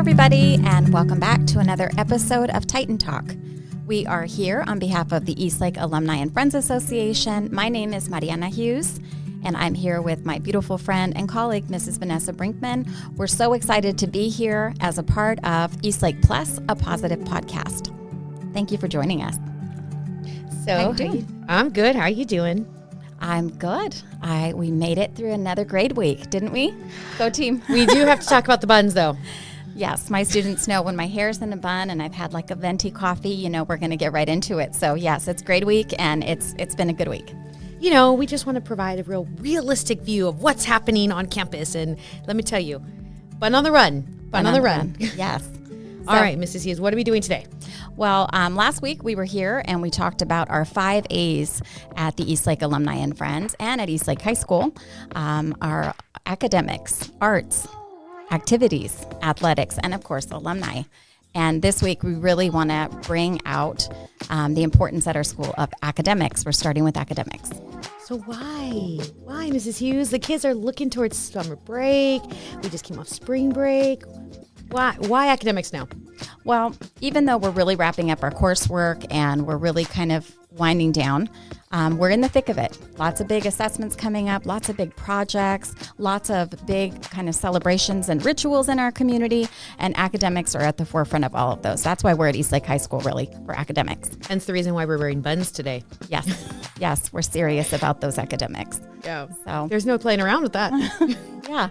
everybody, and welcome back to another episode of Titan Talk. We are here on behalf of the Eastlake Alumni and Friends Association. My name is Mariana Hughes, and I'm here with my beautiful friend and colleague, Mrs. Vanessa Brinkman. We're so excited to be here as a part of Eastlake Plus, a positive podcast. Thank you for joining us. So, I'm good. How are you doing? I'm good. We made it through another grade week, didn't we? Go team. We do have to talk about the buns, though. Yes, my students know when my hair's in a bun and I've had like a venti coffee, we're going to get right into it. So yes, it's grade week and it's been a good week. We just want to provide a real realistic view of what's happening on campus. And let me tell you, bun on the run. Bun on the run. Yes. All right, Mrs. Hughes, what are we doing today? Well, last week we were here and we talked about our 5 A's at the Eastlake Alumni and Friends and at Eastlake High School, our academics, arts, activities, athletics, and of course, alumni. And this week, we really want to bring out the importance at our school of academics. We're starting with academics. So why? Why, Mrs. Hughes? The kids are looking towards summer break. We just came off spring break. Why academics now? Well, even though we're really wrapping up our coursework and we're really kind of winding down, we're in the thick of it. Lots of big assessments coming up, lots of big projects, lots of big kind of celebrations and rituals in our community, and academics are at the forefront of all of those. That's why we're at Eastlake High School, really, for academics. Hence the reason why we're wearing buns today. Yes, we're serious about those academics. Yeah. So there's no playing around with that. Yeah.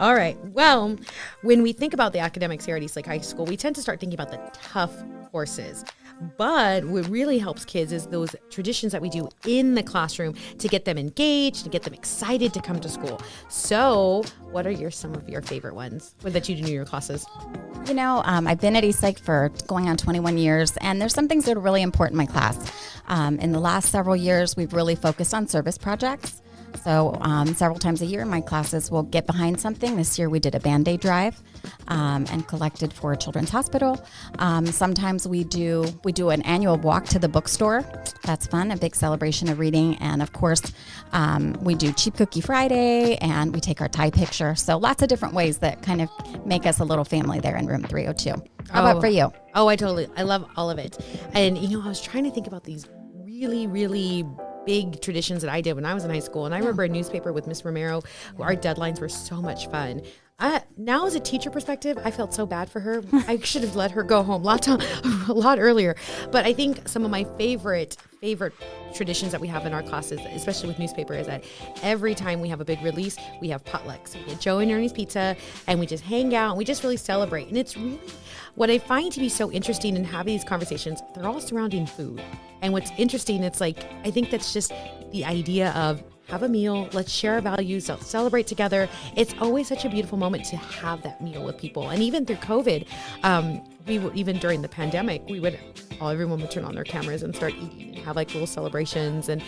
All right. Well, when we think about the academics here at Eastlake High School, we tend to start thinking about the tough courses. But what really helps kids is those traditions that we do in the classroom to get them engaged, to get them excited to come to school. So what are some of your favorite ones that you do in your classes? I've been at Eastlake for going on 21 years, and there's some things that are really important in my class. In the last several years, we've really focused on service projects. So several times a year, my classes will get behind something. This year we did a Band-Aid drive and collected for Children's Hospital. Sometimes we do an annual walk to the bookstore. That's fun, a big celebration of reading. And of course, we do Cheap Cookie Friday and we take our tie picture. So lots of different ways that kind of make us a little family there in room 302. How about for you? Oh, I love all of it. And, I was trying to think about these really, really big traditions that I did when I was in high school. And I remember a newspaper with Miss Romero, our deadlines were so much fun. Now as a teacher perspective, I felt so bad for her. I should have let her go home a lot earlier. But I think some of my favorite traditions that we have in our classes, especially with newspaper, is that every time we have a big release, we have potlucks. We get Joe and Ernie's pizza and we just hang out and we just really celebrate. And it's really what I find to be so interesting in having these conversations, they're all surrounding food. And what's interesting, it's like, I think that's just the idea of have a meal, let's share our values, let's celebrate together. It's always such a beautiful moment to have that meal with people. And even through COVID, even during the pandemic, everyone would turn on their cameras and start eating and have like little celebrations and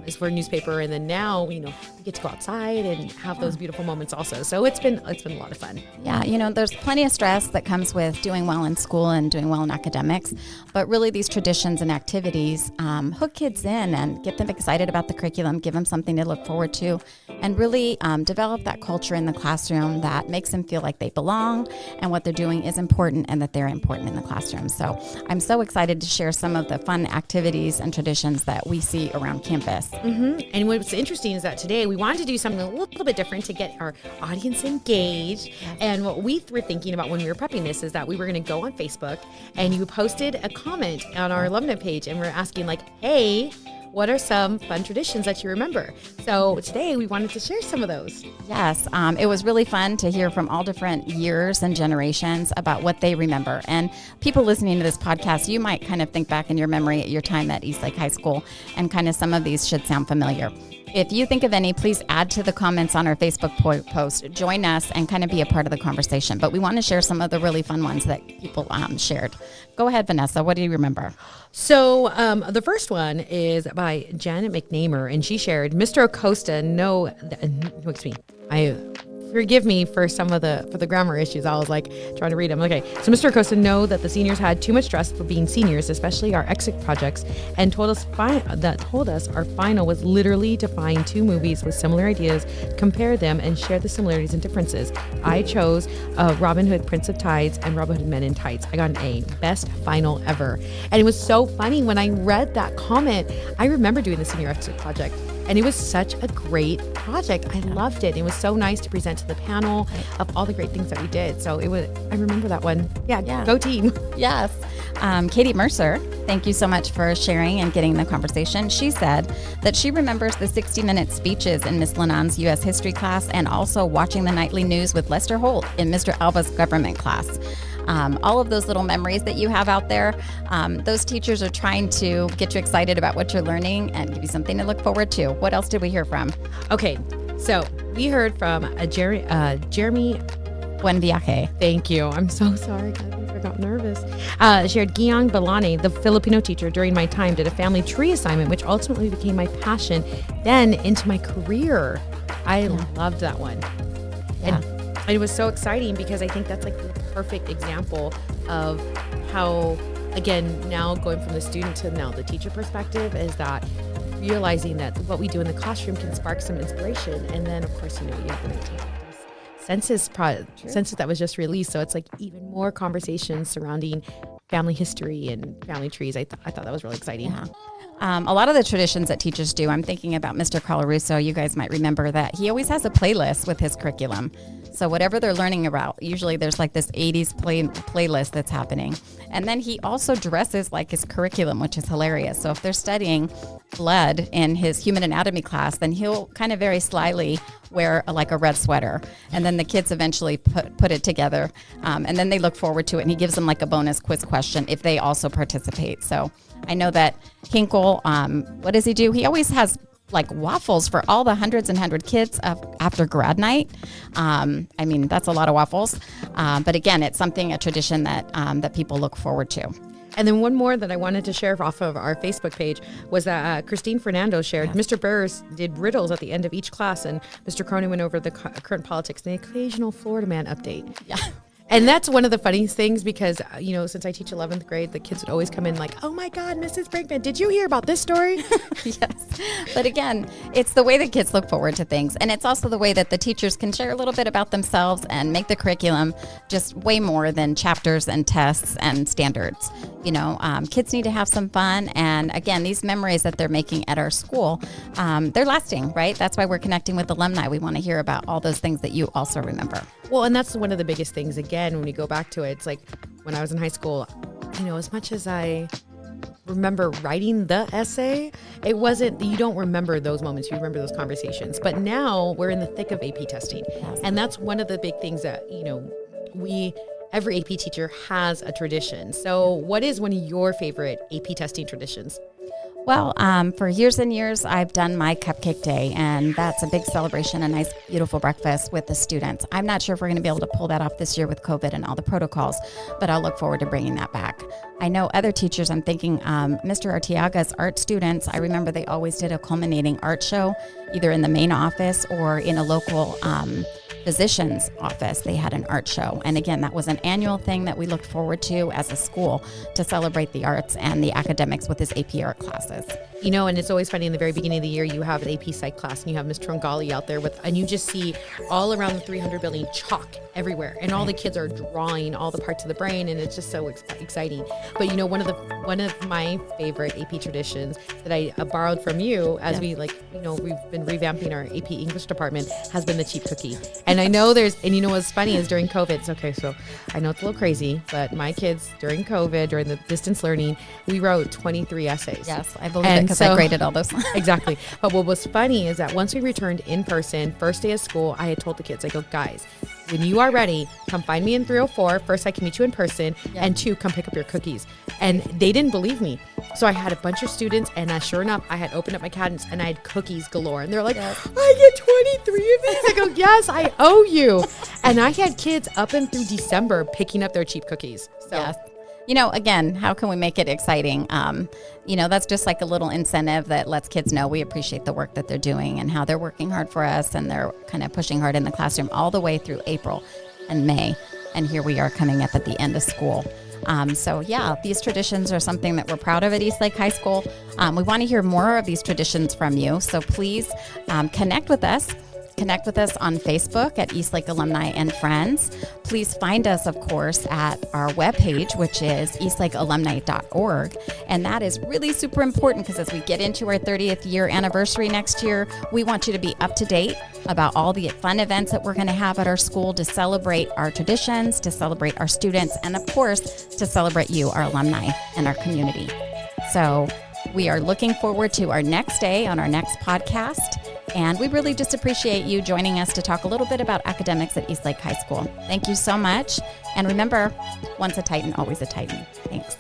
it's for newspaper. And then now, we get to go outside and have those beautiful moments also. So it's been a lot of fun. Yeah, there's plenty of stress that comes with doing well in school and doing well in academics, but really these traditions and activities hook kids in and get them excited about the curriculum, give them something to look forward to, and really develop that culture in the classroom that makes them feel like they belong and what they're doing is important and that they're important in the classroom. So I'm so excited to share some of the fun activities and traditions that we see around campus. Mm-hmm. And what's interesting is that today we wanted to do something a little bit different to get our audience engaged. Yes. And what we were thinking about when we were prepping this is that we were going to go on Facebook and you posted a comment on our alumni page and we're asking like, hey, what are some fun traditions that you remember? So today we wanted to share some of those. Yes, it was really fun to hear from all different years and generations about what they remember. And people listening to this podcast, you might kind of think back in your memory at your time at Eastlake High School, and kind of some of these should sound familiar. If you think of any, please add to the comments on our Facebook post, join us and kind of be a part of the conversation. But we want to share some of the really fun ones that people shared. Go ahead, Vanessa. What do you remember? So the first one is by Janet McNamer, and she shared, Mr. Acosta, forgive me for some of the grammar issues. I was like trying to read them. Okay. So Mr. Acosta know that the seniors had too much stress for being seniors, especially our exit projects, and told us our final was literally to find 2 movies with similar ideas, compare them, and share the similarities and differences. I chose Robin Hood, Prince of Tides, and Robin Hood Men in Tights. I got an A. Best final ever. And it was so funny when I read that comment. I remember doing the senior exit project, and it was such a great project. I loved it. It was so nice to present to the panel of all the great things that we did. So I remember that one. Yeah. Go team. Yes. Katie Mercer, thank you so much for sharing and getting the conversation. She said that she remembers the 60-minute speeches in Miss Lenon's U.S. history class and also watching the nightly news with Lester Holt in Mr. Alba's government class. All of those little memories that you have out there, those teachers are trying to get you excited about what you're learning and give you something to look forward to. What else did we hear from? Okay, so we heard from Jeremy Buenviaje. Thank you. I'm so sorry, Kathleen. I got nervous. Shared Giang Balani, the Filipino teacher during my time, did a family tree assignment, which ultimately became my passion, then into my career. I loved that one. Yeah. And it was so exciting because I think that's like the perfect example of how, again, now going from the student to now the teacher perspective, is that realizing that what we do in the classroom can spark some inspiration. And then, of course, you have the 1950s census that was just released. So it's like even more conversations surrounding family history and family trees. I thought that was really exciting. Yeah. A lot of the traditions that teachers do, I'm thinking about Mr. Colarusso. You guys might remember that he always has a playlist with his curriculum. So whatever they're learning about, usually there's like this 80s playlist that's happening. And then he also dresses like his curriculum, which is hilarious. So if they're studying blood in his human anatomy class, then he'll kind of very slyly wear like a red sweater. And then the kids eventually put it together. And then they look forward to it. And he gives them like a bonus quiz question if they also participate. So I know that Hinkle, what does he do? He always has like waffles for all the hundreds and hundred kids after grad night. I mean, that's a lot of waffles. But again, it's a tradition that people look forward to. And then one more that I wanted to share off of our Facebook page was that Christine Fernando shared, Mr. Burrs did riddles at the end of each class, and Mr. Cronin went over the current politics and the occasional Florida man update. Yeah. And that's one of the funniest things because, since I teach 11th grade, the kids would always come in like, oh my God, Mrs. Brinkman, did you hear about this story? Yes. But again, it's the way the kids look forward to things. And it's also the way that the teachers can share a little bit about themselves and make the curriculum just way more than chapters and tests and standards. Kids need to have some fun. And again, these memories that they're making at our school, they're lasting, right? That's why we're connecting with alumni. We want to hear about all those things that you also remember. Well, and that's one of the biggest things, again, when you go back to it. It's like when I was in high school, as much as I remember writing the essay, it wasn't, you don't remember those moments, you remember those conversations. But now we're in the thick of AP testing. Yes. And that's one of the big things that, every AP teacher has a tradition. So what is one of your favorite AP testing traditions? Well, for years and years, I've done my cupcake day, and that's a big celebration, a nice, beautiful breakfast with the students. I'm not sure if we're going to be able to pull that off this year with COVID and all the protocols, but I'll look forward to bringing that back. I know other teachers, I'm thinking Mr. Arteaga's art students, I remember they always did a culminating art show, either in the main office or in a local physician's office. They had an art show. And again, that was an annual thing that we looked forward to as a school to celebrate the arts and the academics with his AP art classes. And it's always funny in the very beginning of the year, you have an AP Psych class and you have Ms. Trongali out there and you just see all around the 300 building chalk everywhere. And all the kids are drawing all the parts of the brain, and it's just so exciting. But one of my favorite AP traditions that I borrowed from you as we've been revamping our AP English department has been the cheap cookie. And I know what's funny is during COVID, okay, so I know it's a little crazy, but my kids during COVID, during the distance learning, we wrote 23 essays. Yes, I believe it because I graded all those. Exactly. But what was funny is that once we returned in person, first day of school, I had told the kids, I go, guys, when you are ready, come find me in 304. First, I can meet you in person. Yeah. And 2, come pick up your cookies. And they didn't believe me. So I had a bunch of students, and sure enough, I had opened up my cabinets and I had cookies galore. And they're like, yes. I get 23 of these. I go, yes, I owe you. And I had kids up and through December picking up their cheap cookies. So. Yes. again, how can we make it exciting? That's just like a little incentive that lets kids know we appreciate the work that they're doing and how they're working hard for us, and they're kind of pushing hard in the classroom all the way through April and May. And here we are coming up at the end of school. These traditions are something that we're proud of at Eastlake High School. We want to hear more of these traditions from you. So please connect with us. Connect with us on Facebook at Eastlake Alumni and Friends. Please find us, of course, at our webpage, which is eastlakealumni.org. And that is really super important because as we get into our 30th year anniversary next year, we want you to be up to date about all the fun events that we're going to have at our school to celebrate our traditions, to celebrate our students, and of course, to celebrate you, our alumni, and our community. So we are looking forward to our next day on our next podcast. And we really just appreciate you joining us to talk a little bit about academics at Eastlake High School. Thank you so much. And remember, once a Titan, always a Titan. Thanks.